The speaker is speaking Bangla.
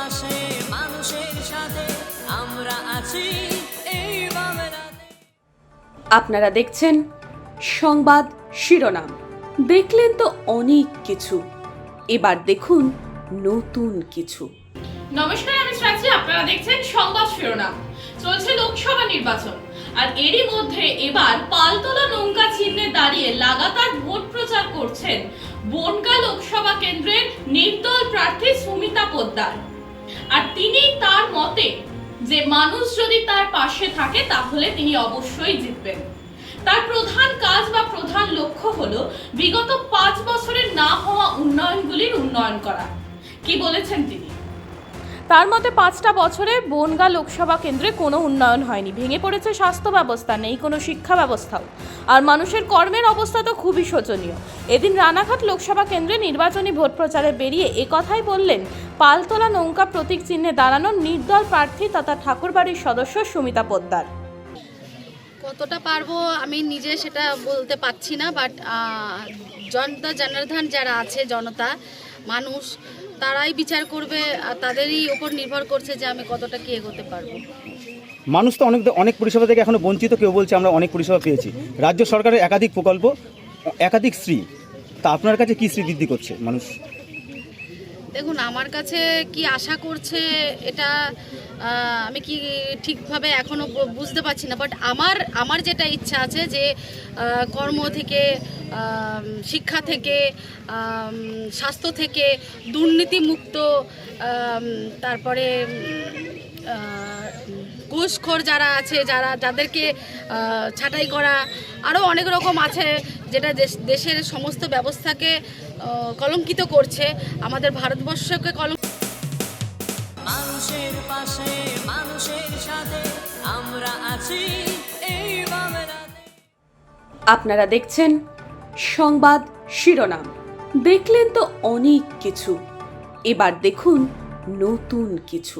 পাশে মানুষের সাথে আমরা আছি এই বাংলাতে। আপনারা দেখছেন সংবাদ শিরোনাম। দেখলেন তো অনেক কিছু, এবার দেখুন নতুন কিছু। নমস্কার, আমি শ্রাচি। আপনারা দেখছেন সংবাদ শিরোনাম। চলছে লোকসভা নির্বাচন, আর এরই মধ্যে এবার পালতোলা নৌকা চিহ্নে দাঁড়িয়ে লাগাতার ভোট প্রচার করছেন বনগা লোকসভা কেন্দ্রের নির্দল প্রার্থী সুমিতা পোদ্দার। আর তিনি তার মতে যে মানুষ যদি তার পাশে থাকে তাহলে তিনি অবশ্যই জিতবেন। তার প্রধান কাজ বা প্রধান লক্ষ্য হলো বিগত 5 বছরের না হওয়া উন্নয়নগুলির উন্নয়ন করা। কি বলেছেন তিনি? তার মতে 5টা বছরে বনগা লোকসভা কেন্দ্রে কোনো উন্নয়ন হয়নি। ভেঙে পড়েছে স্বাস্থ্য ব্যবস্থা, নেই কোনো শিক্ষা ব্যবস্থাও, আর মানুষের কর্মের অবস্থা তো খুবই শোচনীয়। এদিন রানাঘাট লোকসভা কেন্দ্রে নির্বাচনী ভোট প্রচারে বেরিয়ে একথাই বললেন পালতোলা নৌকা প্রতীক চিহ্নে দাঁড়ানো নির্দল প্রার্থী তথা ঠাকুরবাড়ির সদস্য সুমিতা পোদ্দার। কতটা পারবো আমি নিজে সেটা বলতে পারছি না, বাট জনতা জনার্দন যারা আছে, জনতা মানুষ, তারাই বিচার করবে, আর তাদেরই উপর নির্ভর করছে যে আমি কতটা কি এগোতে পারবো। মানুষ তো অনেক পরিষেবা থেকে এখনো বঞ্চিত। কেউ বলছে আমরা অনেক পরিষেবা পেয়েছি, রাজ্য সরকারের একাধিক প্রকল্প, একাধিক শ্রী। তা আপনার কাছে কি শ্রী বৃদ্ধি করছে মানুষ? দেখুন, আমার কাছে কি আশা করছে এটা আমি কি ঠিকভাবে এখনো বুঝতে পারছি না, বাট আমার যেটা ইচ্ছা আছে যে কর্ম থেকে, শিক্ষা থেকে, স্বাস্থ্য থেকে, দুর্নীতিমুক্ত, তারপরে ঘুষখোর যারা আছে, যাদেরকে ছাঁটাই করা, আরও অনেক রকম আছে যেটা দেশের সমস্ত ব্যবস্থাকে কলঙ্কিত করছে, আমাদের ভারতবর্ষকে মানুষের পাশে মানুষের সাথে আমরা আছি এই বাংলাতে। আপনারা দেখছেন সংবাদ শিরোনাম। দেখলেন তো অনেক কিছু, এবার দেখুন নতুন কিছু।